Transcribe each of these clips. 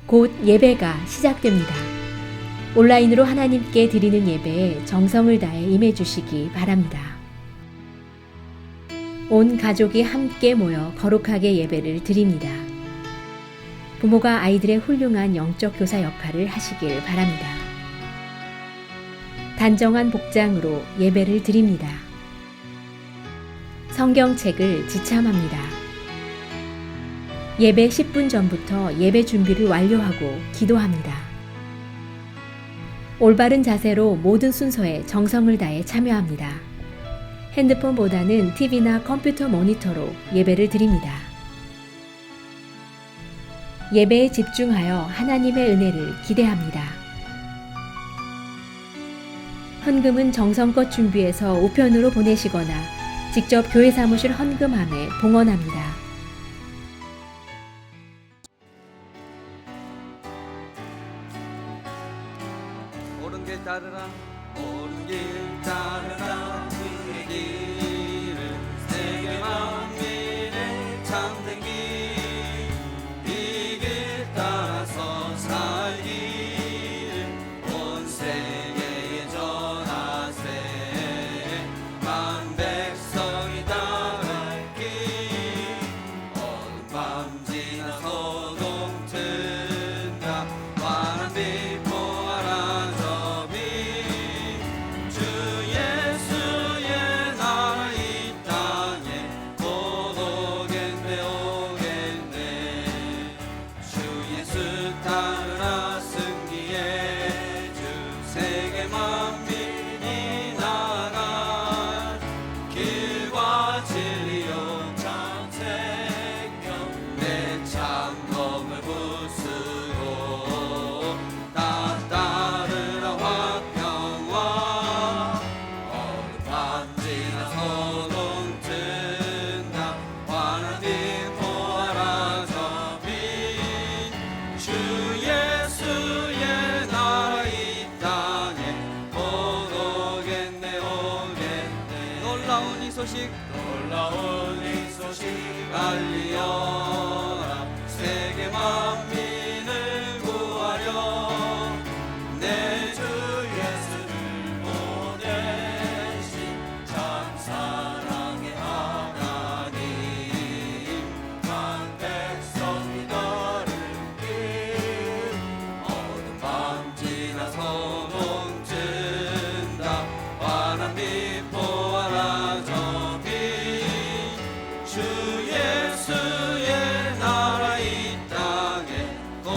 곧 예배가 시작됩니다. 온라인으로 하나님께 드리는 예배에 정성을 다해 임해 주시기 바랍니다. 온 가족이 함께 모여 거룩하게 예배를 드립니다. 부모가 아이들의 훌륭한 영적 교사 역할을 하시길 바랍니다. 단정한 복장으로 예배를 드립니다. 성경책을 지참합니다. 예배 10분 전부터 예배 준비를 완료하고 기도합니다. 올바른 자세로 모든 순서에 정성을 다해 참여합니다. 핸드폰보다는 TV나 컴퓨터 모니터로 예배를 드립니다. 예배에 집중하여 하나님의 은혜를 기대합니다. 헌금은 정성껏 준비해서 우편으로 보내시거나 직접 교회 사무실 헌금함에 봉헌합니다. 옳은 길 따르라 옳은 길 따르라 그의 길을 세계 만민의 참된 길 이 길 따라서 살기를 온 세계에 전하세 만 백성이 따를 길 어둠 밤 지나서 동튼다 환한 빛 보아라 저비 주 예수의 나라 이 땅에 곧 오겠네 오겠네 주 예수 따르라 승리해 주 세계 만민이 나아갈 길과 진리로 참 생명 내 창검을 부수고 나 따르라 화평와 어느 밤 지나서 동튼다 환한 빛 보아라 저빛 주 예수의 나라 이 땅에 곧 오겠네 오겠네 놀라운 이 소식 알리어라 세계 만민을 구하려 내 주 예수를 보내신 참 사랑의 하나님 만 백성이 걸을 길 어둠 밤 지나서 동튼다 환한 빛 보아라 주 예수의 나라 이 땅에 곧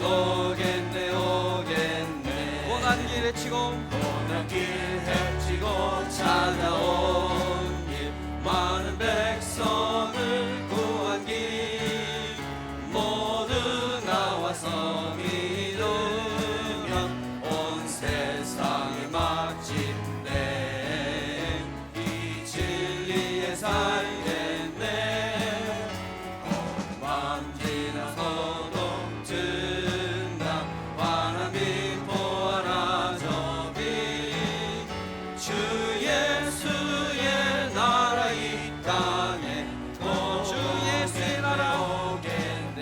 오겠네 오겠네 고난 길 헤치고 찾아온 길 많은 백성을 구한 길 모두 나와서 믿으면 온 세상의 마침내 이 진리의 살겠네 어둠 밤 지나서 동튼다 환한 빛 보아라 저빛 주 예수의 나라 이 땅에 곧 주 예수의 나라 오겠네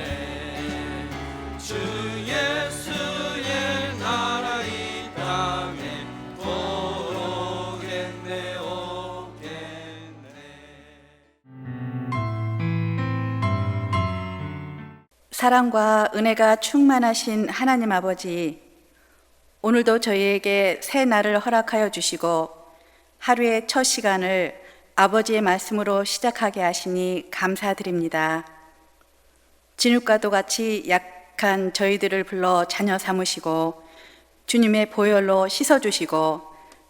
주 예수의 나라 이 땅에 곧 오겠네 오겠네 사랑과 은혜가 충만하신 하나님 아버지, 오늘도 저희에게 새 날을 허락하여 주시고 하루의 첫 시간을 아버지의 말씀으로 시작하게 하시니 감사드립니다. 진흙과도 같이 약한 저희들을 불러 자녀 삼으시고 주님의 보혈로 씻어주시고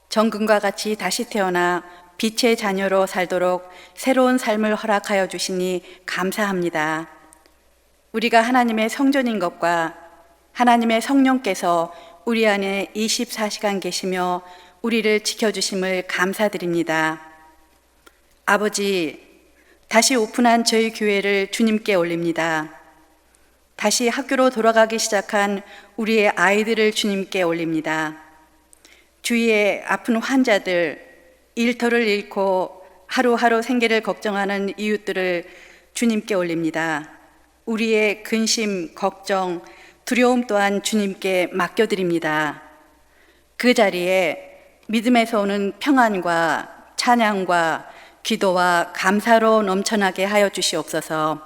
정금과 같이 다시 태어나 빛의 자녀로 살도록 새로운 삶을 허락하여 주시니 감사합니다. 우리가 하나님의 성전인 것과 하나님의 성령께서 우리 안에 24시간 계시며 우리를 지켜주심을 감사드립니다. 아버지, 다시 오픈한 저희 교회를 주님께 올립니다. 다시 학교로 돌아가기 시작한 우리의 아이들을 주님께 올립니다. 주위의 아픈 환자들, 일터를 잃고 하루하루 생계를 걱정하는 이웃들을 주님께 올립니다. 우리의 근심, 걱정, 두려움 또한 주님께 맡겨드립니다. 그 자리에 믿음에서 오는 평안과 찬양과 기도와 감사로 넘쳐나게 하여 주시옵소서.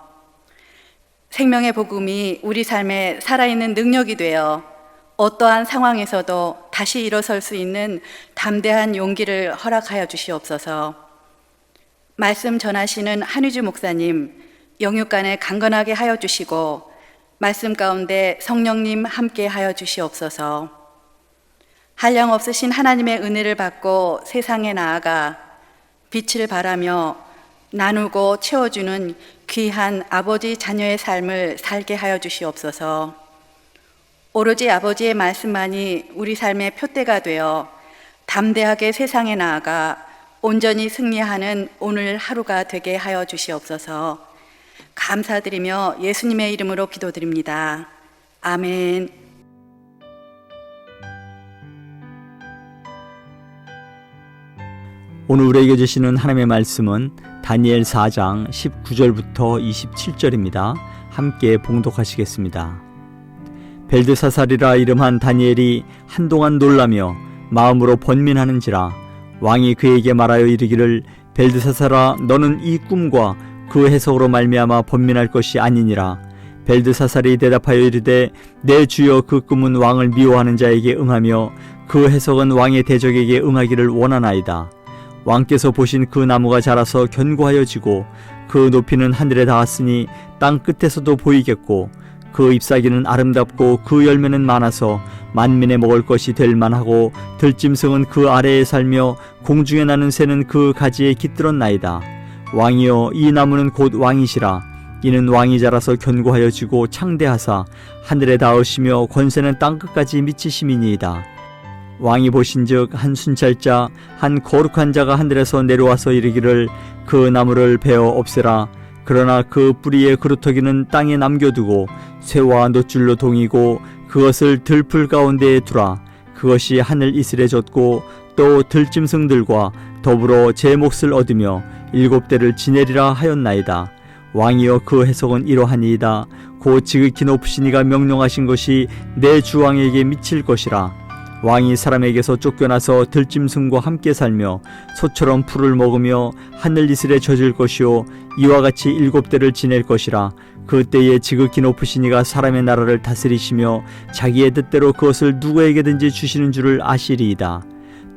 생명의 복음이 우리 삶에 살아있는 능력이 되어 어떠한 상황에서도 다시 일어설 수 있는 담대한 용기를 허락하여 주시옵소서. 말씀 전하시는 한휘주 목사님, 영육간에 강건하게 하여 주시고 말씀 가운데 성령님 함께 하여 주시옵소서. 한량 없으신 하나님의 은혜를 받고 세상에 나아가 빛을 발하며 나누고 채워주는 귀한 아버지 자녀의 삶을 살게 하여 주시옵소서. 오로지 아버지의 말씀만이 우리 삶의 표대가 되어 담대하게 세상에 나아가 온전히 승리하는 오늘 하루가 되게 하여 주시옵소서. 감사드리며 예수님의 이름으로 기도드립니다. 아멘. 오늘 우리에게 주시는 하나님의 말씀은 다니엘 4장 19절부터 27절입니다. 함께 봉독하시겠습니다. 벨드사살이라 이름한 다니엘이 한동안 놀라며 마음으로 번민하는지라 왕이 그에게 말하여 이르기를 벨드사살아 너는 이 꿈과 그 해석으로 말미암아 번민할 것이 아니니라. 벨드사살이 대답하여 이르되 내 주여 그 꿈은 왕을 미워하는 자에게 응하며 그 해석은 왕의 대적에게 응하기를 원하나이다. 왕께서 보신 그 나무가 자라서 견고하여 지고 그 높이는 하늘에 닿았으니 땅 끝에서도 보이겠고 그 잎사귀는 아름답고 그 열매는 많아서 만민의 먹을 것이 될 만하고 들짐승은 그 아래에 살며 공중에 나는 새는 그 가지에 깃들었나이다. 왕이여 이 나무는 곧 왕이시라. 이는 왕이 자라서 견고하여 지고 창대하사 하늘에 닿으시며 권세는 땅 끝까지 미치심이니이다. 왕이 보신즉 한 순찰자 한 거룩한 자가 하늘에서 내려와서 이르기를 그 나무를 베어 없애라. 그러나 그 뿌리의 그루터기는 땅에 남겨두고 쇠와 놋줄로 동이고 그것을 들풀 가운데에 두라. 그것이 하늘 이슬에 젖고 또 들짐승들과 더불어 제 몫을 얻으며 7대를 지내리라 하였나이다. 왕이여 그 해석은 이러하니이다. 곧 지극히 높으신 이가 명령하신 것이 내 주왕에게 미칠 것이라. 왕이 사람에게서 쫓겨나서 들짐승과 함께 살며 소처럼 풀을 먹으며 하늘 이슬에 젖을 것이요 이와 같이 7대를 지낼 것이라. 그때에 지극히 높으신 이가 사람의 나라를 다스리시며 자기의 뜻대로 그것을 누구에게든지 주시는 줄을 아시리이다.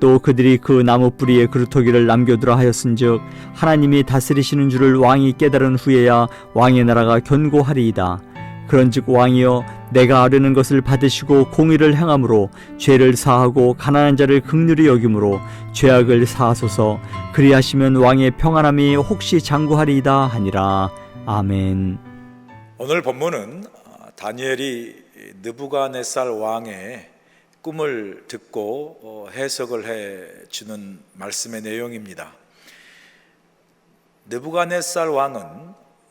또 그들이 그 나무 뿌리에 그루터기를 남겨두라 하였은즉 하나님이 다스리시는 줄을 왕이 깨달은 후에야 왕의 나라가 견고하리이다. 그런즉 왕이여 내가 아뢰는 것을 받으시고 공의를 행함으로 죄를 사하고 가난한 자를 긍휼히 여김으로 죄악을 사하소서. 그리하시면 왕의 평안함이 혹시 장구하리이다 하니라. 아멘. 오늘 본문은 다니엘이 느부갓네살 왕의 꿈을 듣고 해석을 해 주는 말씀의 내용입니다. 느부갓네살 왕은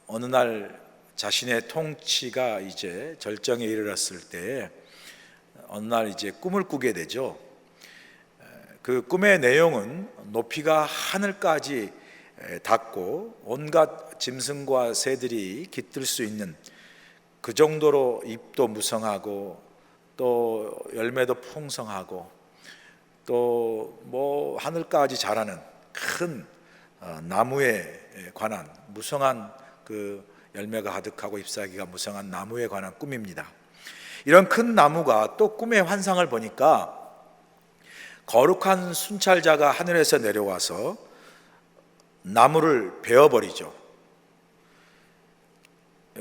어느 날 자신의 통치가 이제 절정에 이르렀을 때 어느 날 이제 꿈을 꾸게 되죠. 그 꿈의 내용은 높이가 하늘까지 닿고 온갖 짐승과 새들이 깃들 수 있는 그 정도로 잎도 무성하고 또 열매도 풍성하고 또 뭐 하늘까지 자라는 큰 나무에 관한 무성한 그 열매가 가득하고 잎사귀가 무성한 나무에 관한 꿈입니다. 이런 큰 나무가 또 꿈의 환상을 보니까 거룩한 순찰자가 하늘에서 내려와서 나무를 베어버리죠.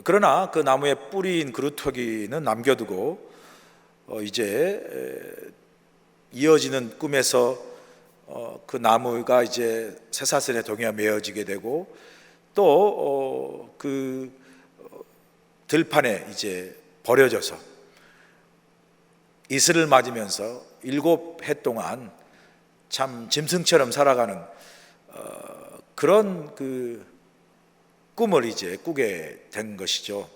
그러나 그 나무의 뿌리인 그루터기는 남겨두고 이제 이어지는 꿈에서 그 나무가 이제 쇠사슬에 동여 메어지게 되고 또 그 들판에 이제 버려져서 이슬을 맞으면서 7해 동안 참 짐승처럼 살아가는 그런 그 꿈을 이제 꾸게 된 것이죠.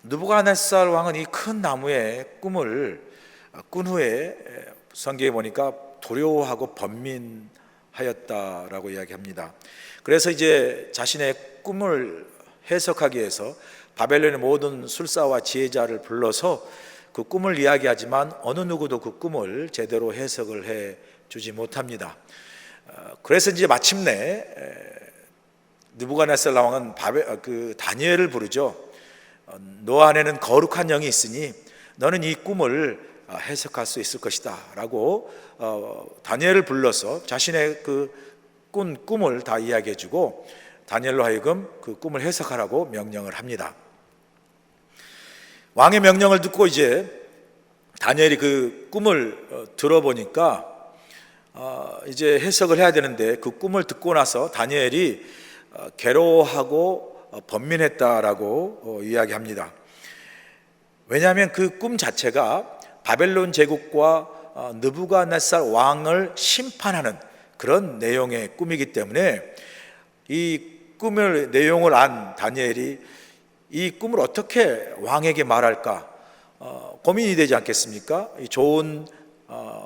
느부갓네살 왕은 이 큰 나무의 꿈을 꾼 후에 성경에 보니까 두려워하고 번민하였다라고 이야기합니다. 그래서 이제 자신의 꿈을 해석하기 위해서 바벨론의 모든 술사와 지혜자를 불러서 그 꿈을 이야기하지만 어느 누구도 그 꿈을 제대로 해석을 해 주지 못합니다. 그래서 이제 마침내 느부갓네살 왕은 다니엘을 부르죠. 너 안에는 거룩한 영이 있으니 너는 이 꿈을 해석할 수 있을 것이다 라고 다니엘을 불러서 자신의 그 꾼 꿈을 다 이야기해 주고 다니엘로 하여금 그 꿈을 해석하라고 명령을 합니다. 왕의 명령을 듣고 이제 다니엘이 그 꿈을 들어보니까 이제 해석을 해야 되는데 그 꿈을 듣고 나서 다니엘이 괴로워하고 번민했다라고 이야기합니다. 왜냐하면 그 꿈 자체가 바벨론 제국과 느부갓네살 왕을 심판하는 그런 내용의 꿈이기 때문에 이 꿈의 내용을 안 다니엘이 이 꿈을 어떻게 왕에게 말할까 고민이 되지 않겠습니까? 좋은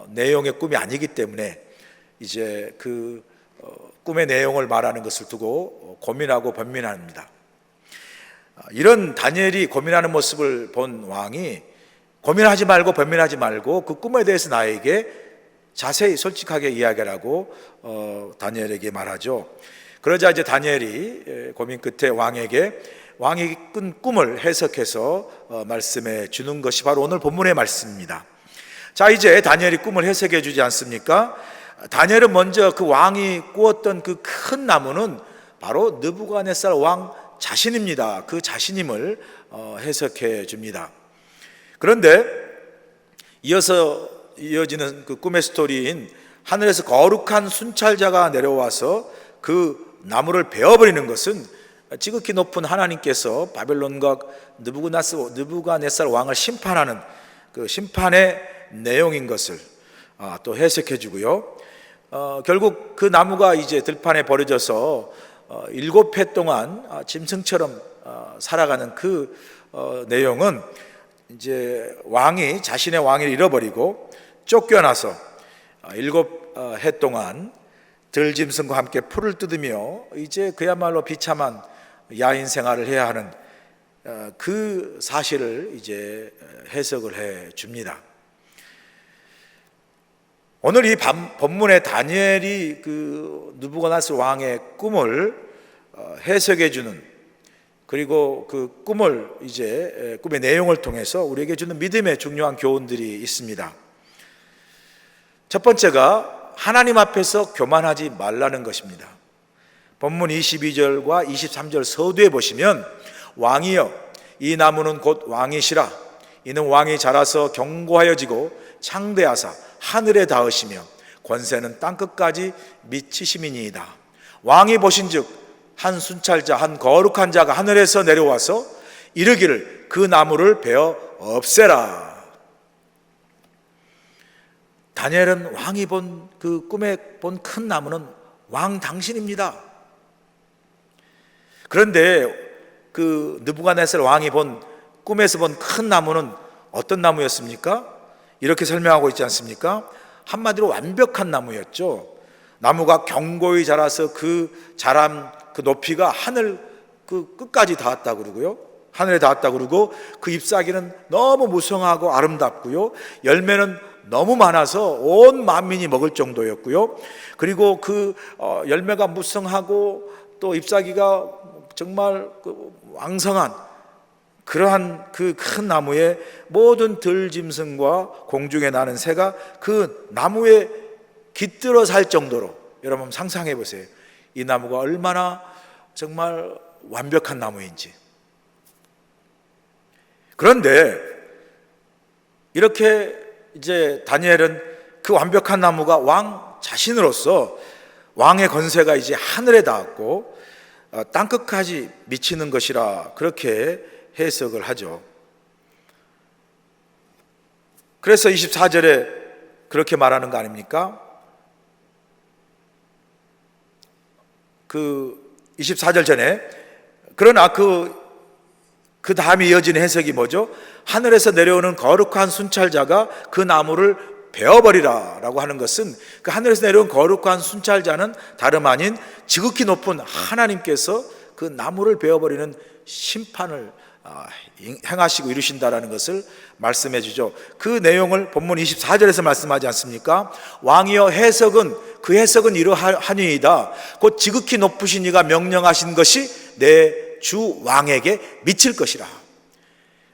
내용의 꿈이 아니기 때문에 이제 그 꿈의 내용을 말하는 것을 두고 고민하고 번민합니다. 이런 다니엘이 고민하는 모습을 본 왕이 고민하지 말고 번민하지 말고 그 꿈에 대해서 나에게 자세히 솔직하게 이야기하라고 다니엘에게 말하죠. 그러자 이제 다니엘이 고민 끝에 왕에게 왕이 꾼 꿈을 해석해서 말씀해 주는 것이 바로 오늘 본문의 말씀입니다. 자, 이제 다니엘이 꿈을 해석해 주지 않습니까? 다니엘은 먼저 그 왕이 꾸었던 그 큰 나무는 바로 느부갓네살 왕 자신입니다. 그 자신임을 해석해 줍니다. 그런데 이어지는 그 꿈의 스토리인 하늘에서 거룩한 순찰자가 내려와서 그 나무를 베어버리는 것은 지극히 높은 하나님께서 바벨론과 느부갓네살 왕을 심판하는 그 심판의 내용인 것을 또 해석해 주고요. 결국 그 나무가 이제 들판에 버려져서 7해 동안 짐승처럼 살아가는 그 내용은 이제 왕이 자신의 왕위를 잃어버리고 쫓겨나서 7해 동안 들짐승과 함께 풀을 뜯으며 이제 그야말로 비참한 야인 생활을 해야 하는 그 사실을 이제 해석을 해 줍니다. 오늘 이 본문에 다니엘이 그 느부갓네살 왕의 꿈을 해석해 주는 그리고 그 꿈을 이제 꿈의 내용을 통해서 우리에게 주는 믿음의 중요한 교훈들이 있습니다. 첫 번째가 하나님 앞에서 교만하지 말라는 것입니다. 본문 22절과 23절 서두에 보시면 왕이여 이 나무는 곧 왕이시라 이는 왕이 자라서 견고하여지고 창대하사 하늘에 닿으시며 권세는 땅끝까지 미치심이니이다. 왕이 보신즉 한 순찰자 한 거룩한 자가 하늘에서 내려와서 이르기를 그 나무를 베어 없애라. 다니엘은 왕이 본 그 꿈에 본 큰 나무는 왕 당신입니다. 그런데 그 느부갓네살 왕이 본 꿈에서 본 큰 나무는 어떤 나무였습니까? 이렇게 설명하고 있지 않습니까? 한마디로 완벽한 나무였죠. 나무가 견고히 자라서 그 자람 그 높이가 하늘 그 끝까지 닿았다 그러고요. 하늘에 닿았다 그러고 그 잎사귀는 너무 무성하고 아름답고요. 열매는 너무 많아서 온 만민이 먹을 정도였고요. 그리고 그 열매가 무성하고 또 잎사귀가 정말 그 왕성한 그러한 그 큰 나무에 모든 들짐승과 공중에 나는 새가 그 나무에 깃들어 살 정도로 여러분 상상해 보세요. 이 나무가 얼마나 정말 완벽한 나무인지. 그런데 이렇게 이제 다니엘은 그 완벽한 나무가 왕 자신으로서 왕의 권세가 이제 하늘에 닿았고 땅끝까지 미치는 것이라 그렇게 해석을 하죠. 그래서 24절에 그렇게 말하는 거 아닙니까? 그 24절 전에 그러나 그 다음에 이어지는 해석이 뭐죠? 하늘에서 내려오는 거룩한 순찰자가 그 나무를 베어버리라 라고 하는 것은 그 하늘에서 내려온 거룩한 순찰자는 다름 아닌 지극히 높은 하나님께서 그 나무를 베어버리는 심판을 행하시고 이루신다라는 것을 말씀해 주죠. 그 내용을 본문 24절에서 말씀하지 않습니까? 왕이여 그 해석은 이러하니이다. 곧 지극히 높으신 이가 명령하신 것이 내 주 왕에게 미칠 것이라.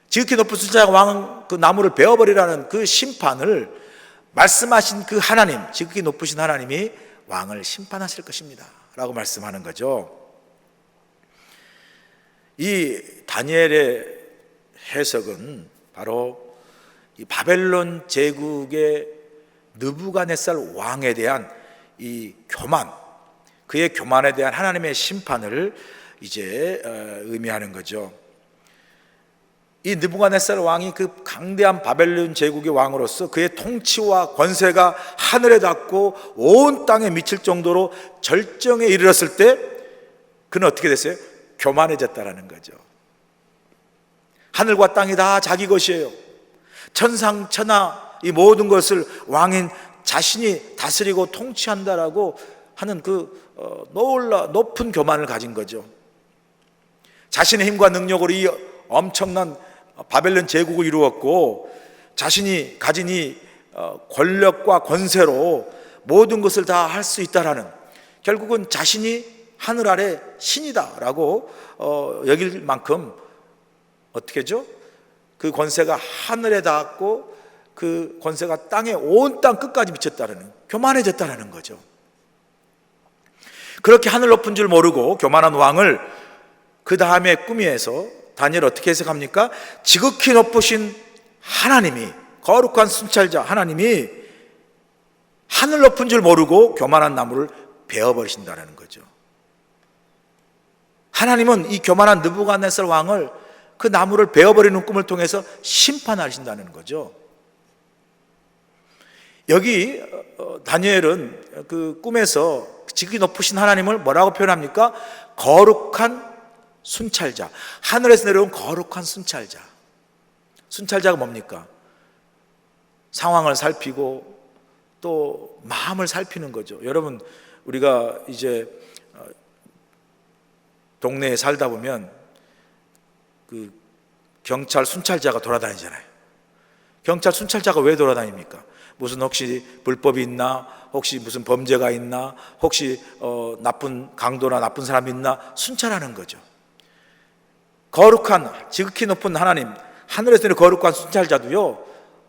지극히 높으신 자 왕은 그 나무를 베어버리라는 그 심판을 말씀하신 그 하나님, 지극히 높으신 하나님이 왕을 심판하실 것입니다 라고 말씀하는 거죠. 이 다니엘의 해석은 바로 이 바벨론 제국의 느부갓네살 왕에 대한 이 교만, 그의 교만에 대한 하나님의 심판을 이제 의미하는 거죠. 이 느부갓네살 왕이 그 강대한 바벨론 제국의 왕으로서 그의 통치와 권세가 하늘에 닿고 온 땅에 미칠 정도로 절정에 이르렀을 때 그는 어떻게 됐어요? 교만해졌다라는 거죠. 하늘과 땅이 다 자기 것이에요. 천상천하 이 모든 것을 왕인 자신이 다스리고 통치한다라고 하는 그 놀라 높은 교만을 가진 거죠. 자신의 힘과 능력으로 이 엄청난 바벨론 제국을 이루었고 자신이 가진 이 권력과 권세로 모든 것을 다 할 수 있다라는, 결국은 자신이 하늘 아래 신이다라고 여길 만큼 어떻게 하죠? 그 권세가 하늘에 닿았고 그 권세가 땅에 온 땅 끝까지 미쳤다라는, 교만해졌다라는 거죠. 그렇게 하늘 높은 줄 모르고 교만한 왕을 그 다음에 꾸미에서 다니엘 어떻게 해석합니까? 지극히 높으신 하나님이, 거룩한 순찰자 하나님이 하늘 높은 줄 모르고 교만한 나무를 베어버리신다는 거죠. 하나님은 이 교만한 느부갓네살 왕을 그 나무를 베어버리는 꿈을 통해서 심판하신다는 거죠. 여기 다니엘은 그 꿈에서 지극히 높으신 하나님을 뭐라고 표현합니까? 거룩한 순찰자, 하늘에서 내려온 거룩한 순찰자. 순찰자가 뭡니까? 상황을 살피고 또 마음을 살피는 거죠. 여러분, 우리가 이제 동네에 살다 보면 그 경찰 순찰자가 돌아다니잖아요. 경찰 순찰자가 왜 돌아다닙니까? 무슨 혹시 불법이 있나? 혹시 무슨 범죄가 있나? 혹시 나쁜 강도나 나쁜 사람이 있나? 순찰하는 거죠. 거룩한 지극히 높은 하나님, 하늘에서 내린 거룩한 순찰자도요,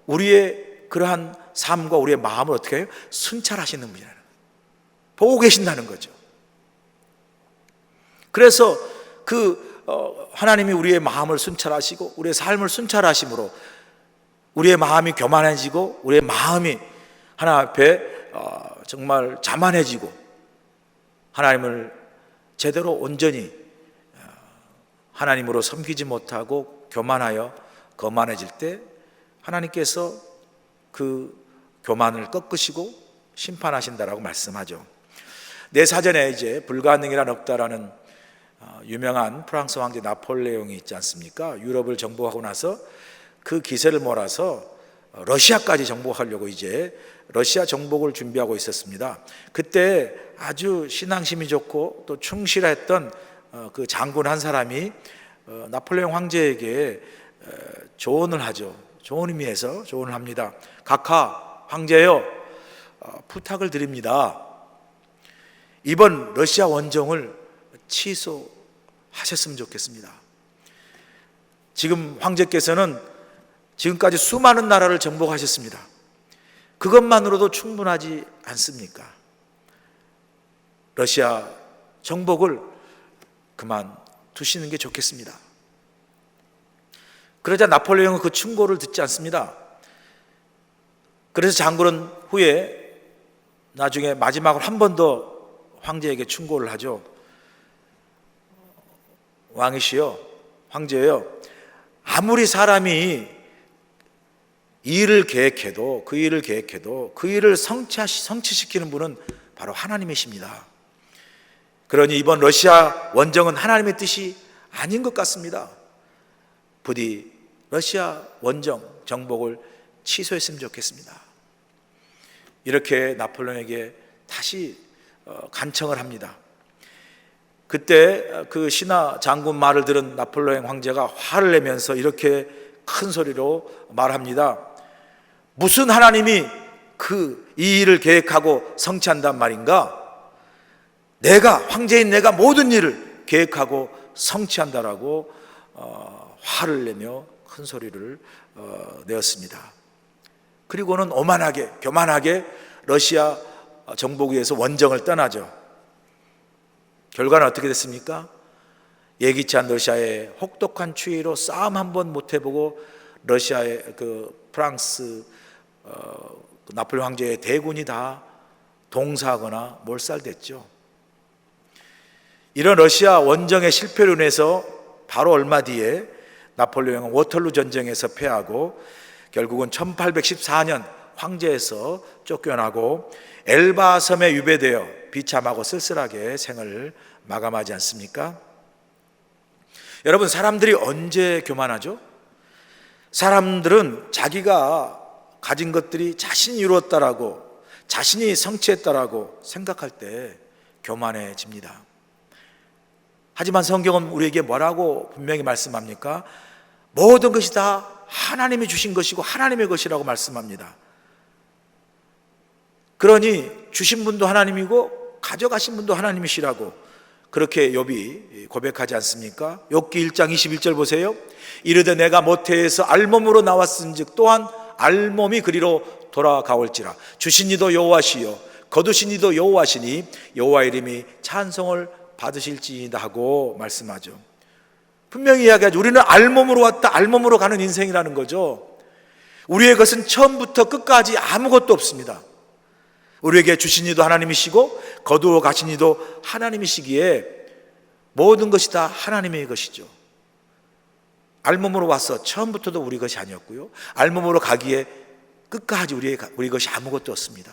우리의 그러한 삶과 우리의 마음을 어떻게 해요? 순찰하시는 분이라는, 보고 계신다는 거죠. 그래서 그 하나님이 우리의 마음을 순찰하시고 우리의 삶을 순찰하심으로 우리의 마음이 교만해지고 우리의 마음이 하나님 앞에 정말 자만해지고 하나님을 제대로 온전히 하나님으로 섬기지 못하고 교만하여 거만해질 때 하나님께서 그 교만을 꺾으시고 심판하신다라고 말씀하죠. 내 사전에 이제 불가능이란 없다라는 유명한 프랑스 황제 나폴레옹이 있지 않습니까? 유럽을 정복하고 나서 그 기세를 몰아서 러시아까지 정복하려고 이제 러시아 정복을 준비하고 있었습니다. 그때 아주 신앙심이 좋고 또 충실했던 그 장군 한 사람이 나폴레옹 황제에게 조언을 하죠. 좋은 의미에서 조언을 합니다. 각하 황제여, 부탁을 드립니다. 이번 러시아 원정을 취소하셨으면 좋겠습니다. 지금 황제께서는 지금까지 수많은 나라를 정복하셨습니다. 그것만으로도 충분하지 않습니까? 러시아 정복을 그만두시는 게 좋겠습니다. 그러자 나폴레옹은 그 충고를 듣지 않습니다. 그래서 장군은 후에 나중에 마지막으로 한 번 더 황제에게 충고를 하죠. 왕이시여, 황제여, 아무리 사람이 그 일을 계획해도 그 일을 성취시키는 분은 바로 하나님이십니다. 그러니 이번 러시아 원정은 하나님의 뜻이 아닌 것 같습니다. 부디 러시아 원정 정복을 취소했으면 좋겠습니다. 이렇게 나폴레옹에게 다시 간청을 합니다. 그때 그 신하 장군 말을 들은 나폴레옹 황제가 화를 내면서 이렇게 큰 소리로 말합니다. 무슨 하나님이 이 일을 계획하고 성취한단 말인가? 내가, 황제인 내가 모든 일을 계획하고 성취한다라고 화를 내며 큰 소리를 내었습니다. 그리고는 오만하게, 교만하게 러시아 정복위에서 원정을 떠나죠. 결과는 어떻게 됐습니까? 예기치 않은 러시아의 혹독한 추위로 싸움 한번 못 해보고 러시아의 프랑스 나폴레옹 황제의 대군이 다 동사하거나 몰살됐죠. 이런 러시아 원정의 실패로 인해서 바로 얼마 뒤에 나폴레옹은 워털루 전쟁에서 패하고 결국은 1814년 황제에서 쫓겨나고 엘바 섬에 유배되어 비참하고 쓸쓸하게 생을 마감하지 않습니까? 여러분, 사람들이 언제 교만하죠? 사람들은 자기가 가진 것들이 자신이 이루었다라고, 자신이 성취했다라고 생각할 때 교만해집니다. 하지만 성경은 우리에게 뭐라고 분명히 말씀합니까? 모든 것이 다 하나님이 주신 것이고 하나님의 것이라고 말씀합니다. 그러니 주신 분도 하나님이고 가져가신 분도 하나님이시라고 그렇게 욥이 고백하지 않습니까? 욥기 1장 21절 보세요. 이르되 내가 모태에서 알몸으로 나왔은즉 또한 알몸이 그리로 돌아가올지라. 주신 이도 여호와시요 거두신 이도 여호와시니 여호와 이름이 찬송을 받으실지이다 하고 말씀하죠. 분명히 이야기하죠. 우리는 알몸으로 왔다, 알몸으로 가는 인생이라는 거죠. 우리의 것은 처음부터 끝까지 아무것도 없습니다. 우리에게 주신 이도 하나님이시고 거두어 가신 이도 하나님이시기에 모든 것이 다 하나님의 것이죠. 알몸으로 와서 처음부터도 우리 것이 아니었고요, 알몸으로 가기에 끝까지 우리 것이 아무것도 없습니다.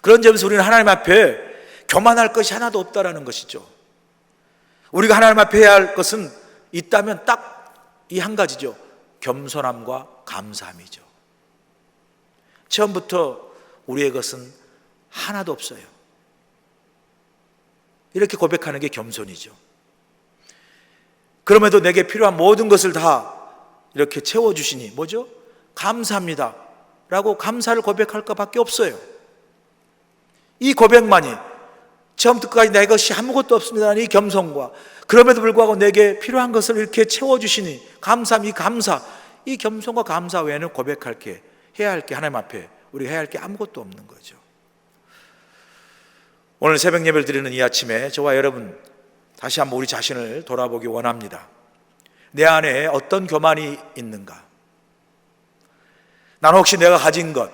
그런 점에서 우리는 하나님 앞에 교만할 것이 하나도 없다라는 것이죠. 우리가 하나님 앞에 해야 할 것은 있다면 딱 이 한 가지죠. 겸손함과 감사함이죠. 처음부터 우리의 것은 하나도 없어요. 이렇게 고백하는 게 겸손이죠. 그럼에도 내게 필요한 모든 것을 다 이렇게 채워주시니 뭐죠? 감사합니다 라고 감사를 고백할 것밖에 없어요. 이 고백만이 처음부터 끝까지 내 것이 아무것도 없습니다, 이 겸손과 그럼에도 불구하고 내게 필요한 것을 이렇게 채워주시니 감사함, 이 겸손과 감사 외에는 고백할 게, 해야 할 게, 하나님 앞에 우리가 해야 할 게 아무것도 없는 거죠. 오늘 새벽 예배를 드리는 이 아침에 저와 여러분 다시 한번 우리 자신을 돌아보기 원합니다. 내 안에 어떤 교만이 있는가? 난 혹시 내가 가진 것,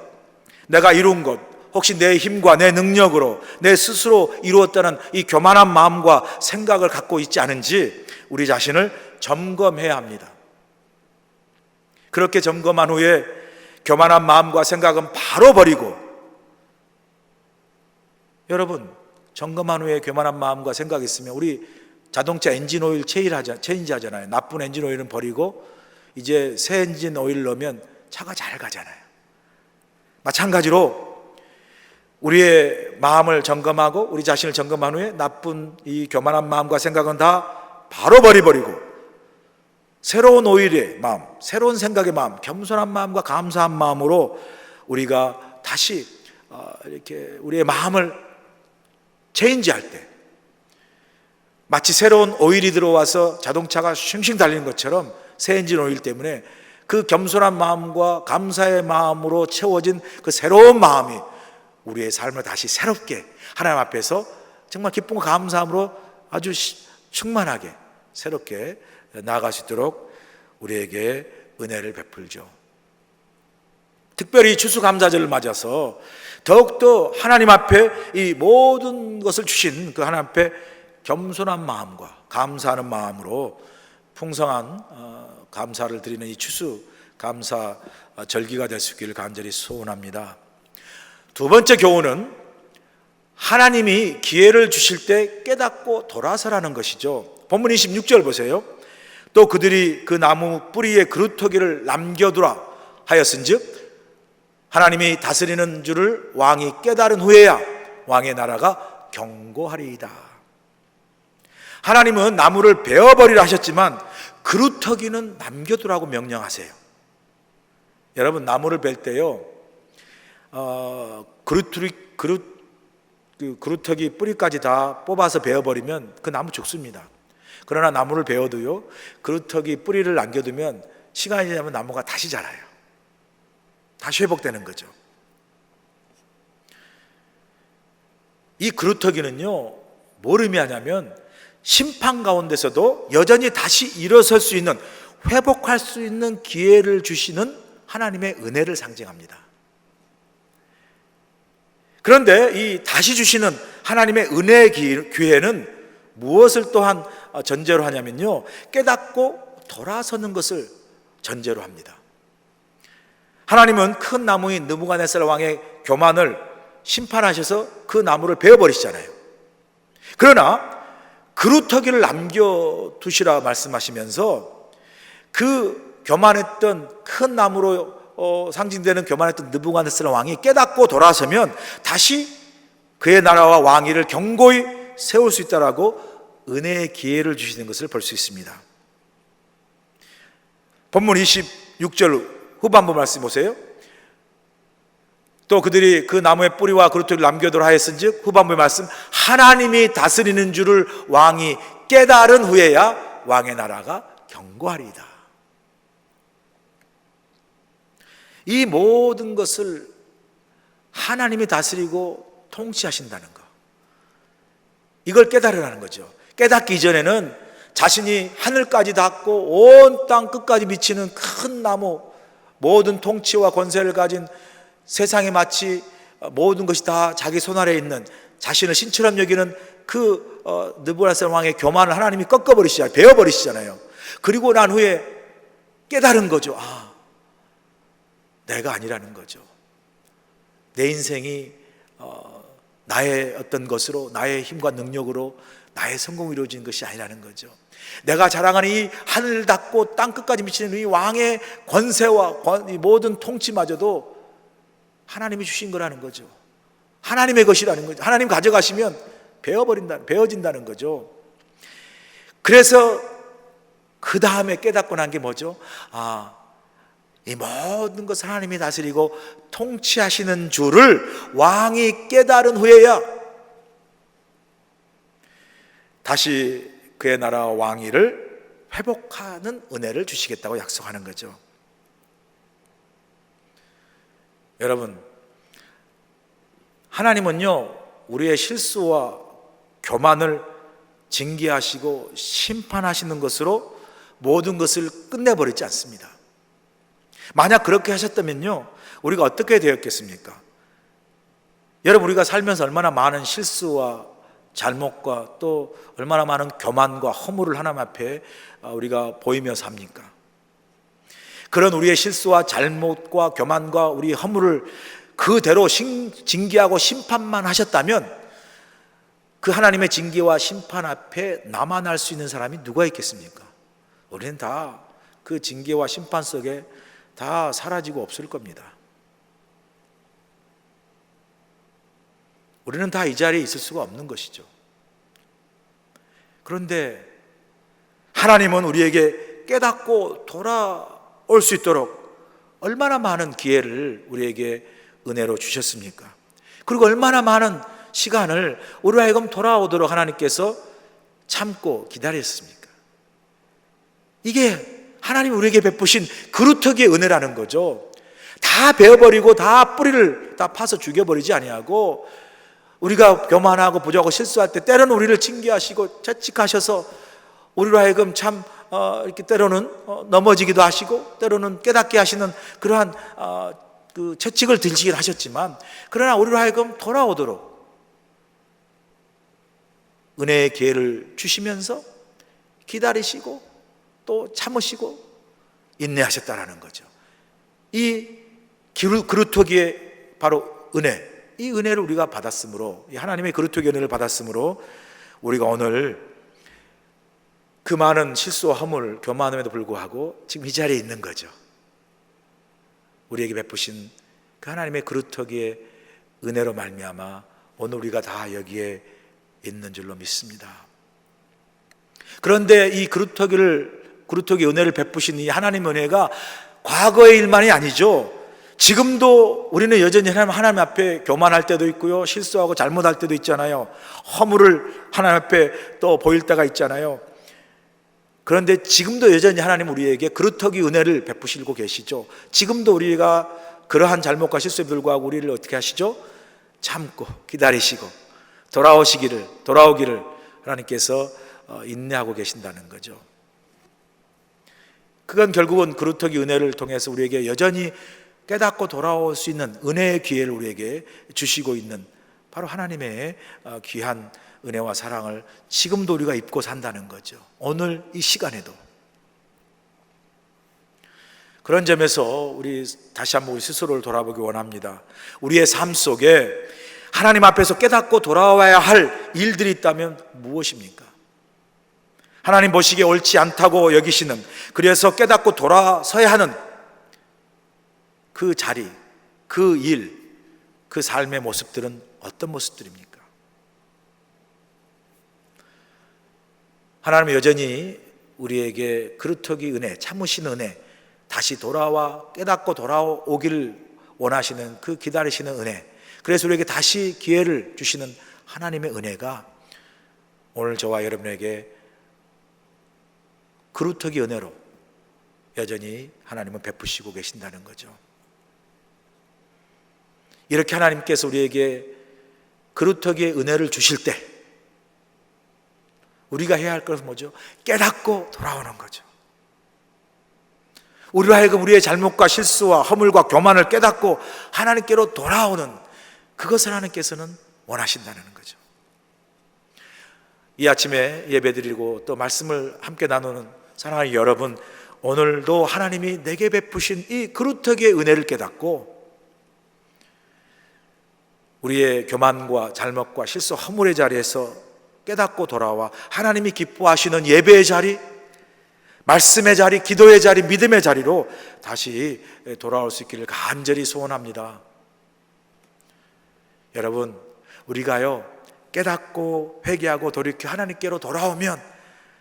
내가 이룬 것, 혹시 내 힘과 내 능력으로 내 스스로 이루었다는 이 교만한 마음과 생각을 갖고 있지 않은지 우리 자신을 점검해야 합니다. 그렇게 점검한 후에 교만한 마음과 생각은 바로 버리고, 여러분 점검한 후에 교만한 마음과 생각이 있으면 우리 자동차 엔진 오일 체인지 하잖아요. 나쁜 엔진 오일은 버리고 이제 새 엔진 오일 넣으면 차가 잘 가잖아요. 마찬가지로 우리의 마음을 점검하고 우리 자신을 점검한 후에 나쁜 이 교만한 마음과 생각은 다 바로 버리고 새로운 오일의 마음, 새로운 생각의 마음, 겸손한 마음과 감사한 마음으로 우리가 다시 이렇게 우리의 마음을 체인지할 때 마치 새로운 오일이 들어와서 자동차가 쉥쉥 달리는 것처럼 새 엔진 오일 때문에 그 겸손한 마음과 감사의 마음으로 채워진 그 새로운 마음이 우리의 삶을 다시 새롭게 하나님 앞에서 정말 기쁨과 감사함으로 아주 충만하게 새롭게 나아갈 수 있도록 우리에게 은혜를 베풀죠. 특별히 추수감사절을 맞아서 더욱더 하나님 앞에 이 모든 것을 주신 그 하나님 앞에 겸손한 마음과 감사하는 마음으로 풍성한 감사를 드리는 이 추수감사 절기가 될 수 있기를 간절히 소원합니다. 두 번째 교훈은 하나님이 기회를 주실 때 깨닫고 돌아서라는 것이죠. 본문 26절 보세요. 또 그들이 그 나무 뿌리에 그루터기를 남겨두라 하였은즉 하나님이 다스리는 줄을 왕이 깨달은 후에야 왕의 나라가 견고하리이다. 하나님은 나무를 베어버리라 하셨지만 그루터기는 남겨두라고 명령하세요. 여러분, 나무를 벨 때요, 그루터기 뿌리까지 다 뽑아서 베어버리면 그 나무 죽습니다. 그러나 나무를 베어도요, 그루터기 뿌리를 남겨두면 시간이 지나면 나무가 다시 자라요. 다시 회복되는 거죠. 이 그루터기는요, 뭘 의미하냐면 심판 가운데서도 여전히 다시 일어설 수 있는, 회복할 수 있는 기회를 주시는 하나님의 은혜를 상징합니다. 그런데 이 다시 주시는 하나님의 은혜의 기회는 무엇을 또한 전제로 하냐면요, 깨닫고 돌아서는 것을 전제로 합니다. 하나님은 큰 나무인 느부갓네살 왕의 교만을 심판하셔서 그 나무를 베어버리시잖아요. 그러나 그루터기를 남겨두시라 말씀하시면서 그 교만했던 큰 나무로 상징되는 교만했던 느부갓네살 왕이 깨닫고 돌아서면 다시 그의 나라와 왕위를 견고히 세울 수 있다라고 은혜의 기회를 주시는 것을 볼 수 있습니다. 본문 26절 후반부 말씀 보세요. 또 그들이 그 나무의 뿌리와 그루터기를 남겨두라 하였은즉, 후반부의 말씀, 하나님이 다스리는 줄을 왕이 깨달은 후에야 왕의 나라가 견고하리이다. 이 모든 것을 하나님이 다스리고 통치하신다는 것, 이걸 깨달으라는 거죠. 깨닫기 이전에는 자신이 하늘까지 닿고 온 땅 끝까지 미치는 큰 나무, 모든 통치와 권세를 가진, 세상에 마치 모든 것이 다 자기 손 아래에 있는, 자신을 신처럼 여기는 그 느부갓네살 왕의 교만을 하나님이 꺾어버리시잖아요. 베어버리시잖아요. 그리고 난 후에 깨달은 거죠. 아, 내가 아니라는 거죠. 내 인생이 나의 어떤 것으로, 나의 힘과 능력으로 나의 성공이 이루어진 것이 아니라는 거죠. 내가 자랑하는 이 하늘 닿고 땅 끝까지 미치는 이 왕의 권세와 이 모든 통치마저도 하나님이 주신 거라는 거죠. 하나님의 것이라는 거죠. 하나님 가져가시면 베어진다는 거죠. 그래서 그 다음에 깨닫고 난 게 뭐죠? 아, 이 모든 것을 하나님이 다스리고 통치하시는 줄을 왕이 깨달은 후에야 다시 그의 나라와 왕위를 회복하는 은혜를 주시겠다고 약속하는 거죠. 여러분, 하나님은요, 우리의 실수와 교만을 징계하시고 심판하시는 것으로 모든 것을 끝내버리지 않습니다. 만약 그렇게 하셨다면요, 우리가 어떻게 되었겠습니까? 여러분, 우리가 살면서 얼마나 많은 실수와 잘못과 또 얼마나 많은 교만과 허물을 하나님 앞에 우리가 보이며 삽니까? 그런 우리의 실수와 잘못과 교만과 우리 허물을 그대로 징계하고 심판만 하셨다면 그 하나님의 징계와 심판 앞에 남아날 수 있는 사람이 누가 있겠습니까? 우리는 다 그 징계와 심판 속에 다 사라지고 없을 겁니다. 우리는 다 이 자리에 있을 수가 없는 것이죠. 그런데 하나님은 우리에게 깨닫고 돌아올 수 있도록 얼마나 많은 기회를 우리에게 은혜로 주셨습니까? 그리고 얼마나 많은 시간을 우리로 하여금 돌아오도록 하나님께서 참고 기다렸습니까? 이게 하나님이 우리에게 베푸신 그루터기의 은혜라는 거죠. 다 베어버리고 다 뿌리를 다 파서 죽여버리지 아니하고, 우리가 교만하고 부족하고 실수할 때 때로는 우리를 징계하시고 채찍하셔서 우리로 하여금 참 이렇게 때로는 넘어지기도 하시고 때로는 깨닫게 하시는 그러한 그 채찍을 들시긴 하셨지만, 그러나 우리로 하여금 돌아오도록 은혜의 기회를 주시면서 기다리시고 또 참으시고 인내하셨다라는 거죠. 이 그루터기의 바로 은혜, 이 은혜를 우리가 받았으므로, 이 하나님의 그루터기의 은혜를 받았으므로 우리가 오늘 그 많은 실수와 허물, 교만함에도 불구하고 지금 이 자리에 있는 거죠. 우리에게 베푸신 그 하나님의 그루터기의 은혜로 말미암아 오늘 우리가 다 여기에 있는 줄로 믿습니다. 그런데 이 그루터기 은혜를 베푸신 이 하나님의 은혜가 과거의 일만이 아니죠. 지금도 우리는 여전히 하나님 앞에 교만할 때도 있고요, 실수하고 잘못할 때도 있잖아요. 허물을 하나님 앞에 또 보일 때가 있잖아요. 그런데 지금도 여전히 하나님 우리에게 그루터기 은혜를 베푸시고 계시죠. 지금도 우리가 그러한 잘못과 실수에 불구하고 우리를 어떻게 하시죠? 참고 기다리시고 돌아오기를 하나님께서 인내하고 계신다는 거죠. 그건 결국은 그루터기 은혜를 통해서 우리에게 여전히 깨닫고 돌아올 수 있는 은혜의 기회를 우리에게 주시고 있는 바로 하나님의 귀한 은혜와 사랑을 지금도 우리가 입고 산다는 거죠. 오늘 이 시간에도. 그런 점에서 우리 다시 한번 우리 스스로를 돌아보기 원합니다. 우리의 삶 속에 하나님 앞에서 깨닫고 돌아와야 할 일들이 있다면 무엇입니까? 하나님 보시기에 옳지 않다고 여기시는, 그래서 깨닫고 돌아서야 하는 그 자리, 그 일, 그 삶의 모습들은 어떤 모습들입니까? 하나님은 여전히 우리에게 그루터기 은혜, 참으신 은혜, 다시 돌아와 깨닫고 돌아오기를 원하시는 그 기다리시는 은혜, 그래서 우리에게 다시 기회를 주시는 하나님의 은혜가 오늘 저와 여러분에게 그루터기 은혜로 여전히 하나님은 베푸시고 계신다는 거죠. 이렇게 하나님께서 우리에게 그루터기의 은혜를 주실 때 우리가 해야 할 것은 뭐죠? 깨닫고 돌아오는 거죠. 우리로 하여금 우리의 잘못과 실수와 허물과 교만을 깨닫고 하나님께로 돌아오는 그것을 하나님께서는 원하신다는 거죠. 이 아침에 예배드리고 또 말씀을 함께 나누는 사랑하는 여러분, 오늘도 하나님이 내게 베푸신 이 그루터기의 은혜를 깨닫고 우리의 교만과 잘못과 실수 허물의 자리에서 깨닫고 돌아와 하나님이 기뻐하시는 예배의 자리, 말씀의 자리, 기도의 자리, 믿음의 자리로 다시 돌아올 수 있기를 간절히 소원합니다. 여러분, 우리가요 깨닫고 회개하고 돌이켜 하나님께로 돌아오면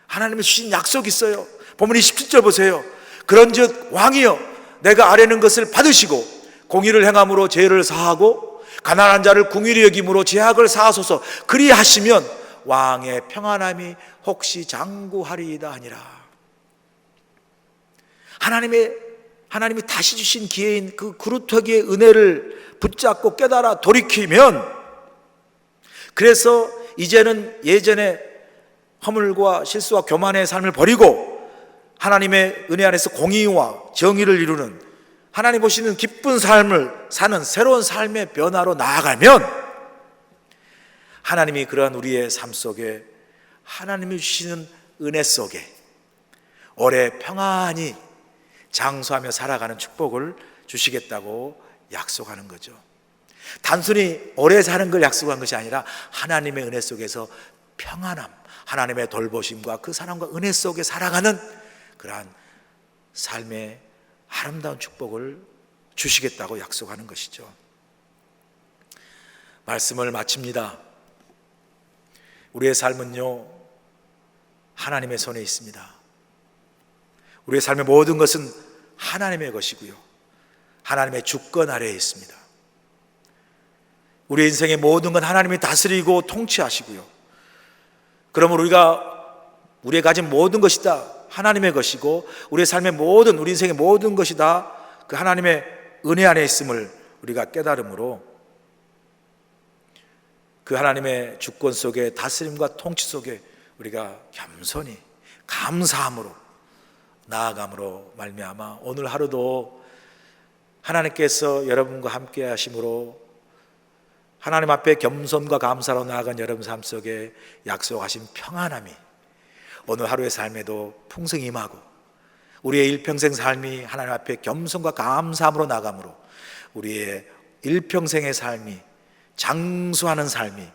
하나님이 주신 약속이 있어요. 본문 27절 보세요. 그런즉 왕이여 내가 아뢰는 것을 받으시고 공의를 행함으로 죄를 사하고 가난한 자를 궁휼히 여김으로 죄악을 사하소서. 그리하시면 왕의 평안함이 혹시 장구하리이다 하니라. 하나님이 다시 주신 기회인 그 그루터기의 은혜를 붙잡고 깨달아 돌이키면, 그래서 이제는 예전에 허물과 실수와 교만의 삶을 버리고 하나님의 은혜 안에서 공의와 정의를 이루는 하나님 보시는 기쁜 삶을 사는 새로운 삶의 변화로 나아가면 하나님이 그러한 우리의 삶 속에 하나님이 주시는 은혜 속에 오래 평안히 장수하며 살아가는 축복을 주시겠다고 약속하는 거죠. 단순히 오래 사는 걸 약속한 것이 아니라 하나님의 은혜 속에서 평안함, 하나님의 돌보심과 그 사랑과 은혜 속에 살아가는 그러한 삶의 아름다운 축복을 주시겠다고 약속하는 것이죠. 말씀을 마칩니다. 우리의 삶은요 하나님의 손에 있습니다. 우리의 삶의 모든 것은 하나님의 것이고요, 하나님의 주권 아래에 있습니다. 우리의 인생의 모든 건 하나님이 다스리고 통치하시고요, 그러므로 우리의 가진 모든 것이 다 하나님의 것이고 우리의 삶의 모든, 우리 인생의 모든 것이 다 그 하나님의 은혜 안에 있음을 우리가 깨달음으로 그 하나님의 주권 속에 다스림과 통치 속에 우리가 겸손히 감사함으로 나아감으로 말미암아 오늘 하루도 하나님께서 여러분과 함께 하심으로 하나님 앞에 겸손과 감사로 나아간 여러분 삶 속에 약속하신 평안함이 오늘 하루의 삶에도 풍성히 임하고 우리의 일평생 삶이 하나님 앞에 겸손과 감사함으로 나아감으로 우리의 일평생의 삶이 장수하는 삶이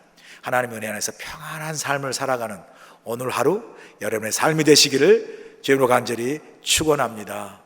하나님의 은혜 안에서 평안한 삶을 살아가는 오늘 하루 여러분의 삶이 되시기를 주님으로 간절히 축원합니다.